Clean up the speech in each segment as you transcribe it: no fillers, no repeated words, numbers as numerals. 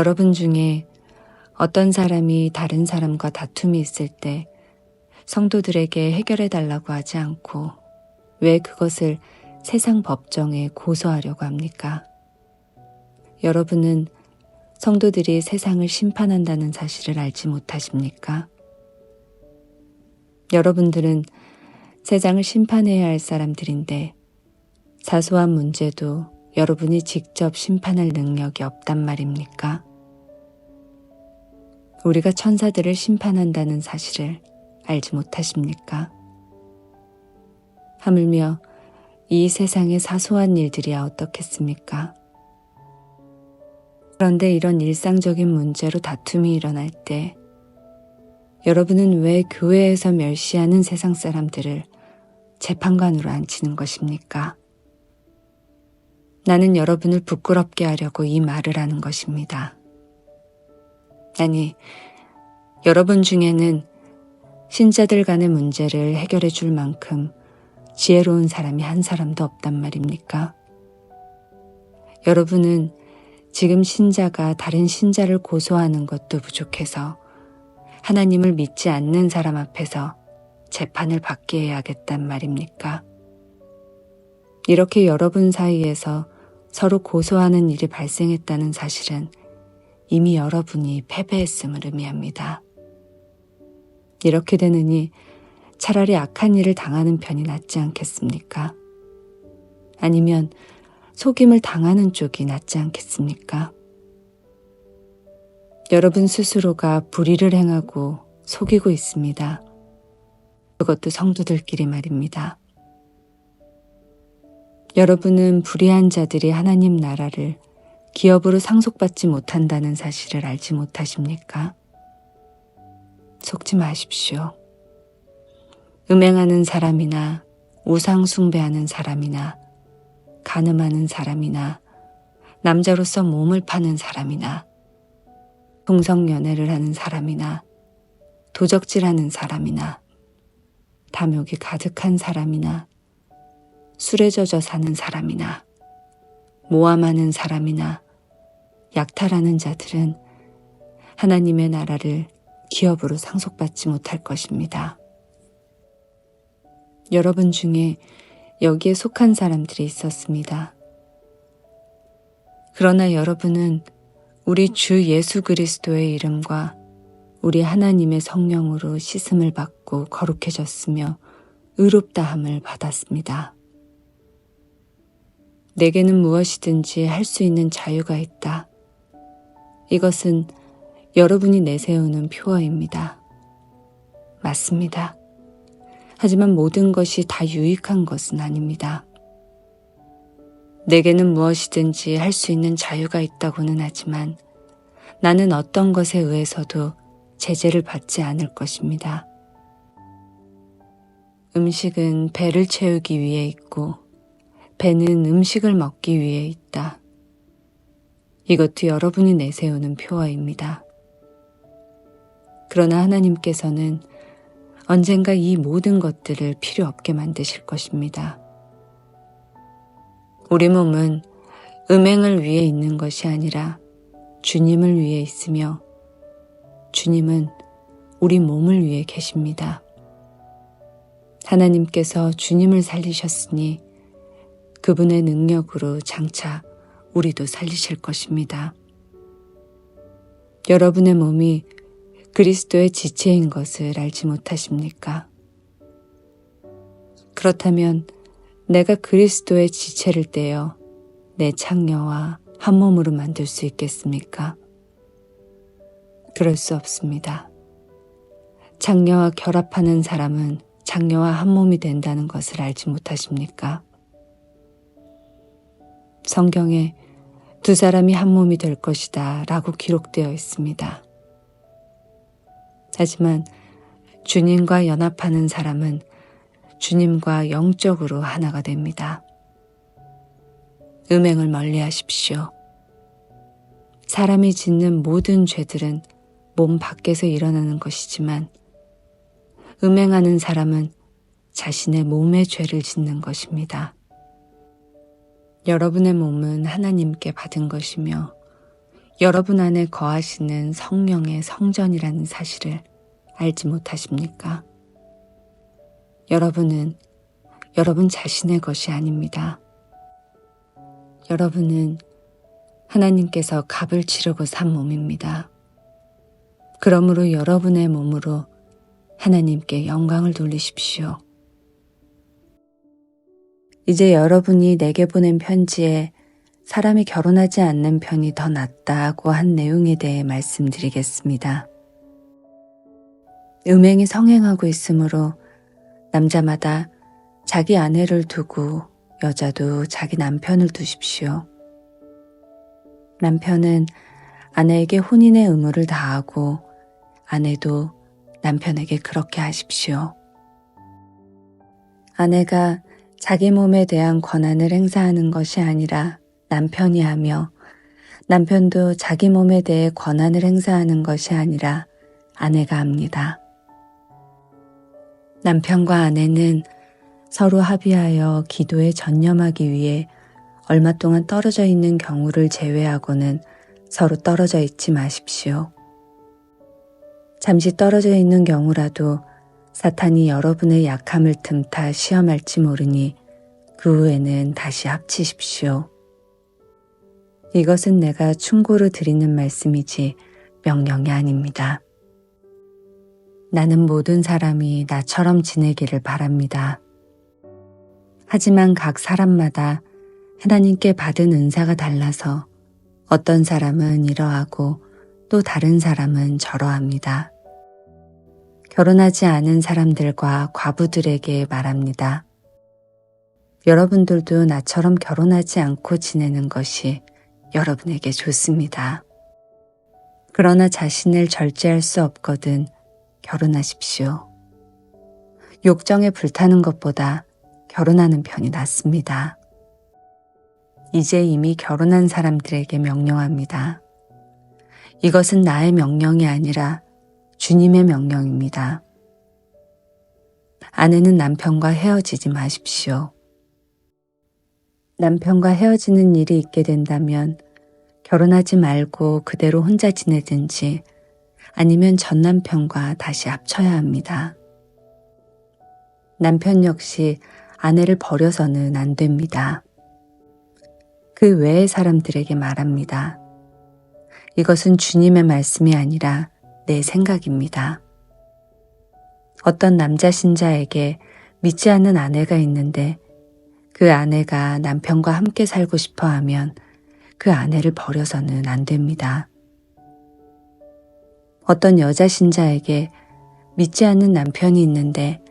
여러분 중에 어떤 사람이 다른 사람과 다툼이 있을 때 성도들에게 해결해 달라고 하지 않고 왜 그것을 세상 법정에 고소하려고 합니까? 여러분은 성도들이 세상을 심판한다는 사실을 알지 못하십니까? 여러분들은 세상을 심판해야 할 사람들인데 사소한 문제도 여러분이 직접 심판할 능력이 없단 말입니까? 우리가 천사들을 심판한다는 사실을 알지 못하십니까? 하물며 이 세상의 사소한 일들이야 어떻겠습니까? 그런데 이런 일상적인 문제로 다툼이 일어날 때 여러분은 왜 교회에서 멸시하는 세상 사람들을 재판관으로 앉히는 것입니까? 나는 여러분을 부끄럽게 하려고 이 말을 하는 것입니다. 아니, 여러분 중에는 신자들 간의 문제를 해결해 줄 만큼 지혜로운 사람이 한 사람도 없단 말입니까? 여러분은 지금 신자가 다른 신자를 고소하는 것도 부족해서 하나님을 믿지 않는 사람 앞에서 재판을 받게 해야겠단 말입니까? 이렇게 여러분 사이에서 서로 고소하는 일이 발생했다는 사실은 이미 여러분이 패배했음을 의미합니다. 이렇게 되느니 차라리 악한 일을 당하는 편이 낫지 않겠습니까? 아니면 속임을 당하는 쪽이 낫지 않겠습니까? 여러분 스스로가 불의를 행하고 속이고 있습니다. 그것도 성도들끼리 말입니다. 여러분은 불의한 자들이 하나님 나라를 기업으로 상속받지 못한다는 사실을 알지 못하십니까? 속지 마십시오. 음행하는 사람이나 우상 숭배하는 사람이나 간음하는 사람이나 남자로서 몸을 파는 사람이나 동성연애를 하는 사람이나 도적질하는 사람이나 탐욕이 가득한 사람이나 술에 젖어 사는 사람이나 모함하는 사람이나 약탈하는 자들은 하나님의 나라를 기업으로 상속받지 못할 것입니다. 여러분 중에 여기에 속한 사람들이 있었습니다. 그러나 여러분은 우리 주 예수 그리스도의 이름과 우리 하나님의 성령으로 씻음을 받고 거룩해졌으며 의롭다함을 받았습니다. 내게는 무엇이든지 할 수 있는 자유가 있다. 이것은 여러분이 내세우는 표어입니다. 맞습니다. 하지만 모든 것이 다 유익한 것은 아닙니다. 내게는 무엇이든지 할 수 있는 자유가 있다고는 하지만 나는 어떤 것에 의해서도 제재를 받지 않을 것입니다. 음식은 배를 채우기 위해 있고 배는 음식을 먹기 위해 있다. 이것도 여러분이 내세우는 표어입니다. 그러나 하나님께서는 언젠가 이 모든 것들을 필요 없게 만드실 것입니다. 우리 몸은 음행을 위해 있는 것이 아니라 주님을 위해 있으며 주님은 우리 몸을 위해 계십니다. 하나님께서 주님을 살리셨으니 그분의 능력으로 장차 우리도 살리실 것입니다. 여러분의 몸이 그리스도의 지체인 것을 알지 못하십니까? 그렇다면 내가 그리스도의 지체를 떼어 내 창녀와 한 몸으로 만들 수 있겠습니까? 그럴 수 없습니다. 창녀와 결합하는 사람은 창녀와 한 몸이 된다는 것을 알지 못하십니까? 성경에 두 사람이 한 몸이 될 것이다 라고 기록되어 있습니다. 하지만 주님과 연합하는 사람은 주님과 영적으로 하나가 됩니다. 음행을 멀리하십시오. 사람이 짓는 모든 죄들은 몸 밖에서 일어나는 것이지만 음행하는 사람은 자신의 몸의 죄를 짓는 것입니다. 여러분의 몸은 하나님께 받은 것이며 여러분 안에 거하시는 성령의 성전이라는 사실을 알지 못하십니까? 여러분은 여러분 자신의 것이 아닙니다. 여러분은 하나님께서 값을 치르고 산 몸입니다. 그러므로 여러분의 몸으로 하나님께 영광을 돌리십시오. 이제 여러분이 내게 보낸 편지에 사람이 결혼하지 않는 편이 더 낫다고 한 내용에 대해 말씀드리겠습니다. 음행이 성행하고 있으므로 남자마다 자기 아내를 두고 여자도 자기 남편을 두십시오. 남편은 아내에게 혼인의 의무를 다하고 아내도 남편에게 그렇게 하십시오. 아내가 자기 몸에 대한 권한을 행사하는 것이 아니라 남편이 하며 남편도 자기 몸에 대해 권한을 행사하는 것이 아니라 아내가 합니다. 남편과 아내는 서로 합의하여 기도에 전념하기 위해 얼마 동안 떨어져 있는 경우를 제외하고는 서로 떨어져 있지 마십시오. 잠시 떨어져 있는 경우라도 사탄이 여러분의 약함을 틈타 시험할지 모르니 그 후에는 다시 합치십시오. 이것은 내가 충고로 드리는 말씀이지 명령이 아닙니다. 나는 모든 사람이 나처럼 지내기를 바랍니다. 하지만 각 사람마다 하나님께 받은 은사가 달라서 어떤 사람은 이러하고 또 다른 사람은 저러합니다. 결혼하지 않은 사람들과 과부들에게 말합니다. 여러분들도 나처럼 결혼하지 않고 지내는 것이 여러분에게 좋습니다. 그러나 자신을 절제할 수 없거든 결혼하십시오. 욕정에 불타는 것보다 결혼하는 편이 낫습니다. 이제 이미 결혼한 사람들에게 명령합니다. 이것은 나의 명령이 아니라 주님의 명령입니다. 아내는 남편과 헤어지지 마십시오. 남편과 헤어지는 일이 있게 된다면 결혼하지 말고 그대로 혼자 지내든지 아니면 전 남편과 다시 합쳐야 합니다. 남편 역시 아내를 버려서는 안 됩니다. 그 외의 사람들에게 말합니다. 이것은 주님의 말씀이 아니라 내 생각입니다. 어떤 남자 신자에게 믿지 않는 아내가 있는데 그 아내가 남편과 함께 살고 싶어 하면 그 아내를 버려서는 안 됩니다. 어떤 여자 신자에게 믿지 않는 남편이 있는데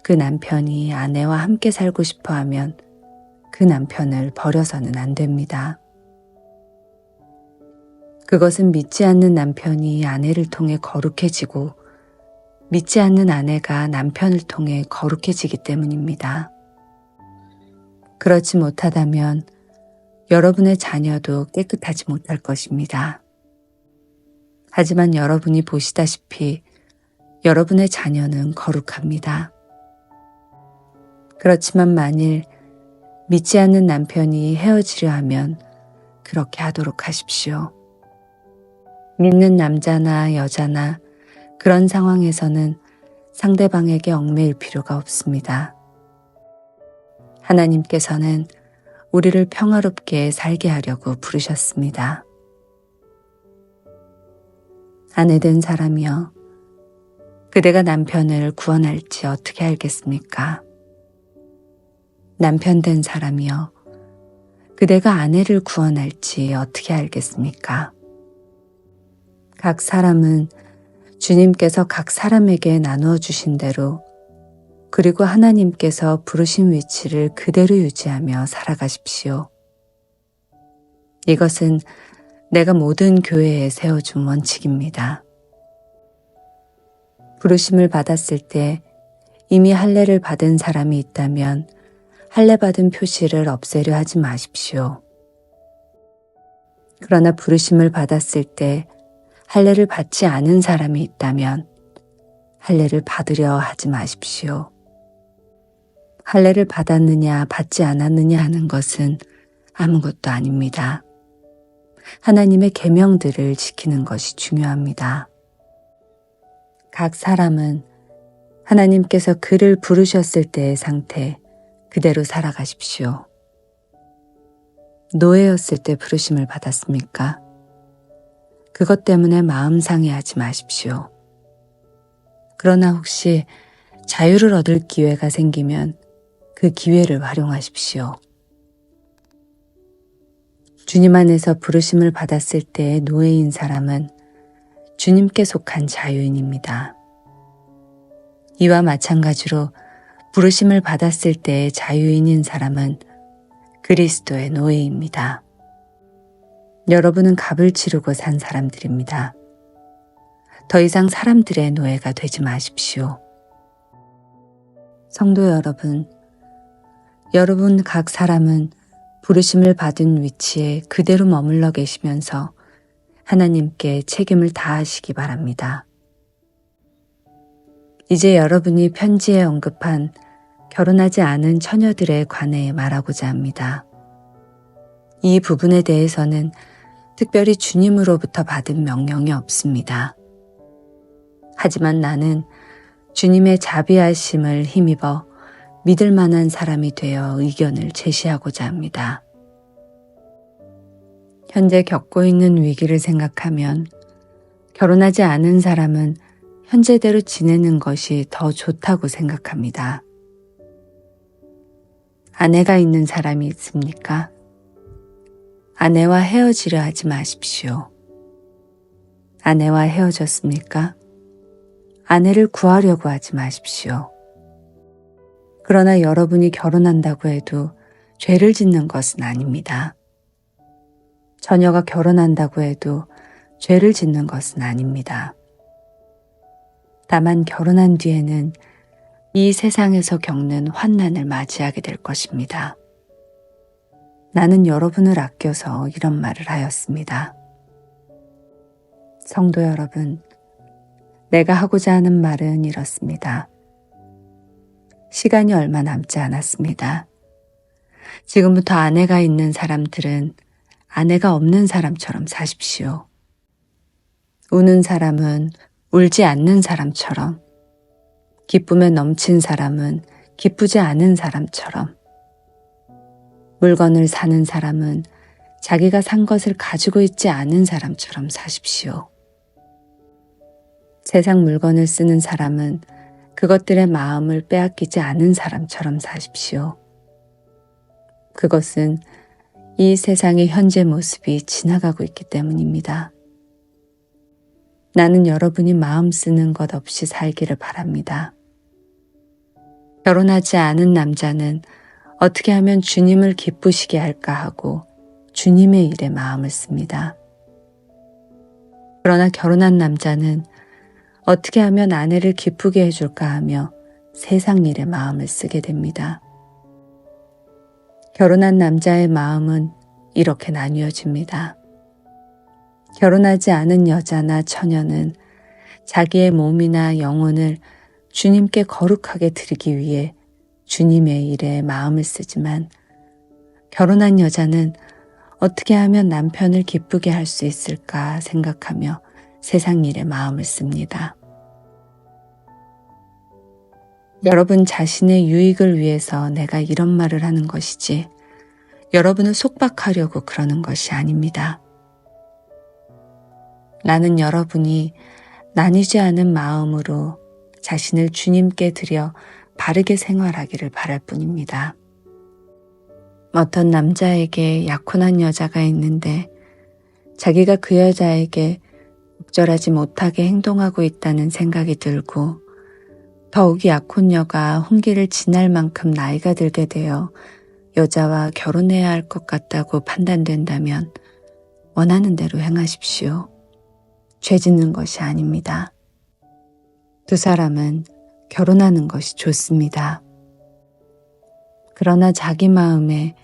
그 남편이 아내와 함께 살고 싶어 하면 그 남편을 버려서는 안 됩니다. 그것은 믿지 않는 남편이 아내를 통해 거룩해지고 믿지 않는 아내가 남편을 통해 거룩해지기 때문입니다. 그렇지 못하다면 여러분의 자녀도 깨끗하지 못할 것입니다. 하지만 여러분이 보시다시피 여러분의 자녀는 거룩합니다. 그렇지만 만일 믿지 않는 남편이 헤어지려 하면 그렇게 하도록 하십시오. 믿는 남자나 여자나 그런 상황에서는 상대방에게 얽매일 필요가 없습니다. 하나님께서는 우리를 평화롭게 살게 하려고 부르셨습니다. 아내된 사람이여, 그대가 남편을 구원할지 어떻게 알겠습니까? 남편 된 사람이여, 그대가 아내를 구원할지 어떻게 알겠습니까? 각 사람은 주님께서 각 사람에게 나누어 주신 대로 그리고 하나님께서 부르신 위치를 그대로 유지하며 살아가십시오. 이것은 내가 모든 교회에 세워준 원칙입니다. 부르심을 받았을 때 이미 할례를 받은 사람이 있다면 할례 받은 표시를 없애려 하지 마십시오. 그러나 부르심을 받았을 때 할례를 받지 않은 사람이 있다면 할례를 받으려 하지 마십시오. 할례를 받았느냐 받지 않았느냐 하는 것은 아무것도 아닙니다. 하나님의 계명들을 지키는 것이 중요합니다. 각 사람은 하나님께서 그를 부르셨을 때의 상태 그대로 살아가십시오. 노예였을 때 부르심을 받았습니까? 그것 때문에 마음 상해하지 마십시오. 그러나 혹시 자유를 얻을 기회가 생기면 그 기회를 활용하십시오. 주님 안에서 부르심을 받았을 때의 노예인 사람은 주님께 속한 자유인입니다. 이와 마찬가지로 부르심을 받았을 때의 자유인인 사람은 그리스도의 노예입니다. 여러분은 값을 치르고 산 사람들입니다. 더 이상 사람들의 노예가 되지 마십시오. 성도 여러분 각 사람은 부르심을 받은 위치에 그대로 머물러 계시면서 하나님께 책임을 다하시기 바랍니다. 이제 여러분이 편지에 언급한 결혼하지 않은 처녀들에 관해 말하고자 합니다. 이 부분에 대해서는 특별히 주님으로부터 받은 명령이 없습니다. 하지만 나는 주님의 자비하심을 힘입어 믿을 만한 사람이 되어 의견을 제시하고자 합니다. 현재 겪고 있는 위기를 생각하면 결혼하지 않은 사람은 현재대로 지내는 것이 더 좋다고 생각합니다. 아내가 있는 사람이 있습니까? 아내와 헤어지려 하지 마십시오. 아내와 헤어졌습니까? 아내를 구하려고 하지 마십시오. 그러나 여러분이 결혼한다고 해도 죄를 짓는 것은 아닙니다. 처녀가 결혼한다고 해도 죄를 짓는 것은 아닙니다. 다만 결혼한 뒤에는 이 세상에서 겪는 환난을 맞이하게 될 것입니다. 나는 여러분을 아껴서 이런 말을 하였습니다. 성도 여러분, 내가 하고자 하는 말은 이렇습니다. 시간이 얼마 남지 않았습니다. 지금부터 아내가 있는 사람들은 아내가 없는 사람처럼 사십시오. 우는 사람은 울지 않는 사람처럼, 기쁨에 넘친 사람은 기쁘지 않은 사람처럼, 물건을 사는 사람은 자기가 산 것을 가지고 있지 않은 사람처럼 사십시오. 세상 물건을 쓰는 사람은 그것들의 마음을 빼앗기지 않은 사람처럼 사십시오. 그것은 이 세상의 현재 모습이 지나가고 있기 때문입니다. 나는 여러분이 마음 쓰는 것 없이 살기를 바랍니다. 결혼하지 않은 남자는 어떻게 하면 주님을 기쁘시게 할까 하고 주님의 일에 마음을 씁니다. 그러나 결혼한 남자는 어떻게 하면 아내를 기쁘게 해줄까 하며 세상 일에 마음을 쓰게 됩니다. 결혼한 남자의 마음은 이렇게 나뉘어집니다. 결혼하지 않은 여자나 처녀는 자기의 몸이나 영혼을 주님께 거룩하게 드리기 위해 주님의 일에 마음을 쓰지만 결혼한 여자는 어떻게 하면 남편을 기쁘게 할 수 있을까 생각하며 세상 일에 마음을 씁니다. 여러분 자신의 유익을 위해서 내가 이런 말을 하는 것이지 여러분을 속박하려고 그러는 것이 아닙니다. 나는 여러분이 나뉘지 않은 마음으로 자신을 주님께 드려 바르게 생활하기를 바랄 뿐입니다. 어떤 남자에게 약혼한 여자가 있는데 자기가 그 여자에게 적절하지 못하게 행동하고 있다는 생각이 들고 더욱이 약혼녀가 혼기를 지날 만큼 나이가 들게 되어 여자와 결혼해야 할 것 같다고 판단된다면 원하는 대로 행하십시오. 죄 짓는 것이 아닙니다. 두 사람은 결혼하는 것이 좋습니다. 그러나 자기 마음에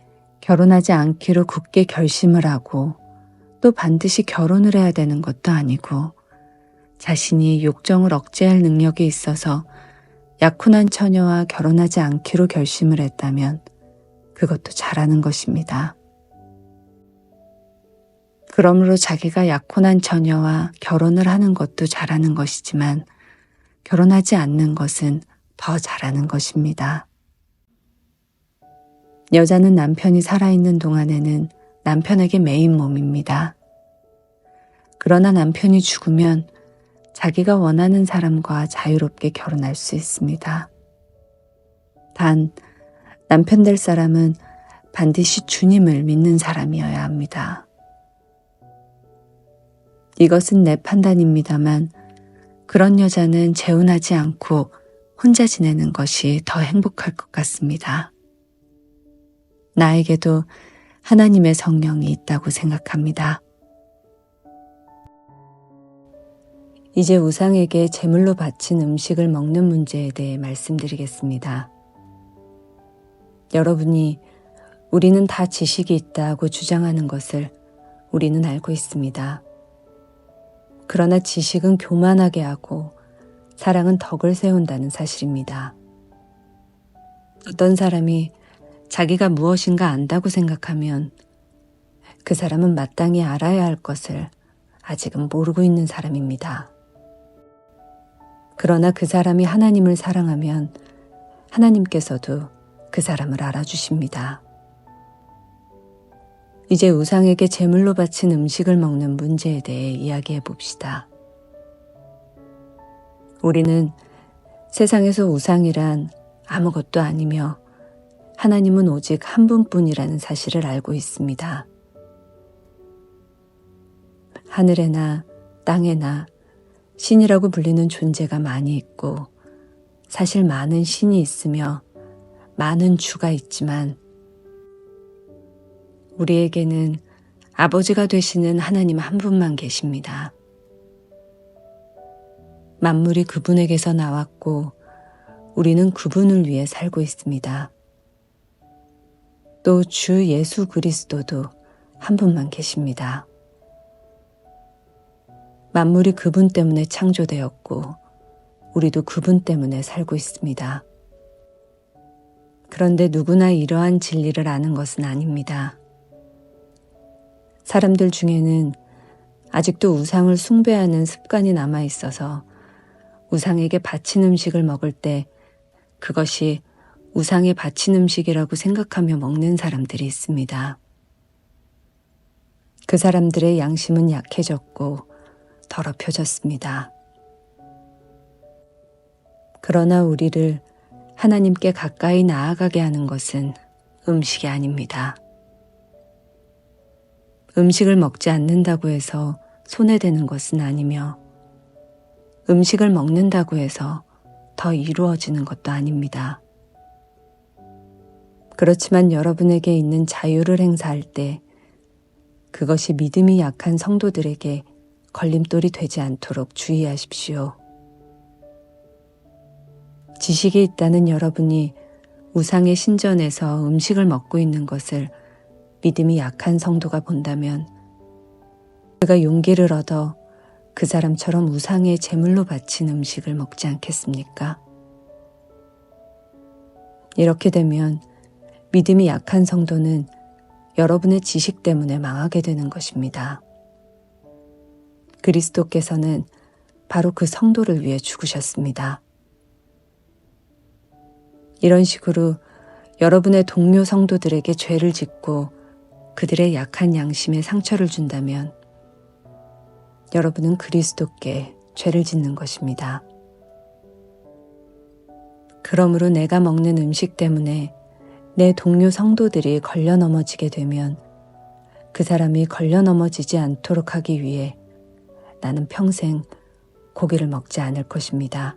결혼하지 않기로 굳게 결심을 하고 또 반드시 결혼을 해야 되는 것도 아니고 자신이 욕정을 억제할 능력이 있어서 약혼한 처녀와 결혼하지 않기로 결심을 했다면 그것도 잘하는 것입니다. 그러므로 자기가 약혼한 처녀와 결혼을 하는 것도 잘하는 것이지만 결혼하지 않는 것은 더 잘하는 것입니다. 여자는 남편이 살아있는 동안에는 남편에게 매인 몸입니다. 그러나 남편이 죽으면 자기가 원하는 사람과 자유롭게 결혼할 수 있습니다. 단, 남편 될 사람은 반드시 주님을 믿는 사람이어야 합니다. 이것은 내 판단입니다만 그런 여자는 재혼하지 않고 혼자 지내는 것이 더 행복할 것 같습니다. 나에게도 하나님의 성령이 있다고 생각합니다. 이제 우상에게 제물로 바친 음식을 먹는 문제에 대해 말씀드리겠습니다. 여러분이 우리는 다 지식이 있다고 주장하는 것을 우리는 알고 있습니다. 그러나 지식은 교만하게 하고 사랑은 덕을 세운다는 사실입니다. 어떤 사람이 자기가 무엇인가 안다고 생각하면 그 사람은 마땅히 알아야 할 것을 아직은 모르고 있는 사람입니다. 그러나 그 사람이 하나님을 사랑하면 하나님께서도 그 사람을 알아주십니다. 이제 우상에게 제물로 바친 음식을 먹는 문제에 대해 이야기해 봅시다. 우리는 세상에서 우상이란 아무것도 아니며 하나님은 오직 한 분뿐이라는 사실을 알고 있습니다. 하늘에나 땅에나 신이라고 불리는 존재가 많이 있고 사실 많은 신이 있으며 많은 주가 있지만 우리에게는 아버지가 되시는 하나님 한 분만 계십니다. 만물이 그분에게서 나왔고 우리는 그분을 위해 살고 있습니다. 또 주 예수 그리스도도 한 분만 계십니다. 만물이 그분 때문에 창조되었고 우리도 그분 때문에 살고 있습니다. 그런데 누구나 이러한 진리를 아는 것은 아닙니다. 사람들 중에는 아직도 우상을 숭배하는 습관이 남아 있어서 우상에게 바친 음식을 먹을 때 그것이 우상에 바친 음식이라고 생각하며 먹는 사람들이 있습니다. 그 사람들의 양심은 약해졌고 더럽혀졌습니다. 그러나 우리를 하나님께 가까이 나아가게 하는 것은 음식이 아닙니다. 음식을 먹지 않는다고 해서 손해되는 것은 아니며 음식을 먹는다고 해서 더 이루어지는 것도 아닙니다. 그렇지만 여러분에게 있는 자유를 행사할 때 그것이 믿음이 약한 성도들에게 걸림돌이 되지 않도록 주의하십시오. 지식이 있다는 여러분이 우상의 신전에서 음식을 먹고 있는 것을 믿음이 약한 성도가 본다면 그가 용기를 얻어 그 사람처럼 우상의 제물로 바친 음식을 먹지 않겠습니까? 이렇게 되면 믿음이 약한 성도는 여러분의 지식 때문에 망하게 되는 것입니다. 그리스도께서는 바로 그 성도를 위해 죽으셨습니다. 이런 식으로 여러분의 동료 성도들에게 죄를 짓고 그들의 약한 양심에 상처를 준다면 여러분은 그리스도께 죄를 짓는 것입니다. 그러므로 내가 먹는 음식 때문에 내 동료 성도들이 걸려 넘어지게 되면 그 사람이 걸려 넘어지지 않도록 하기 위해 나는 평생 고기를 먹지 않을 것입니다.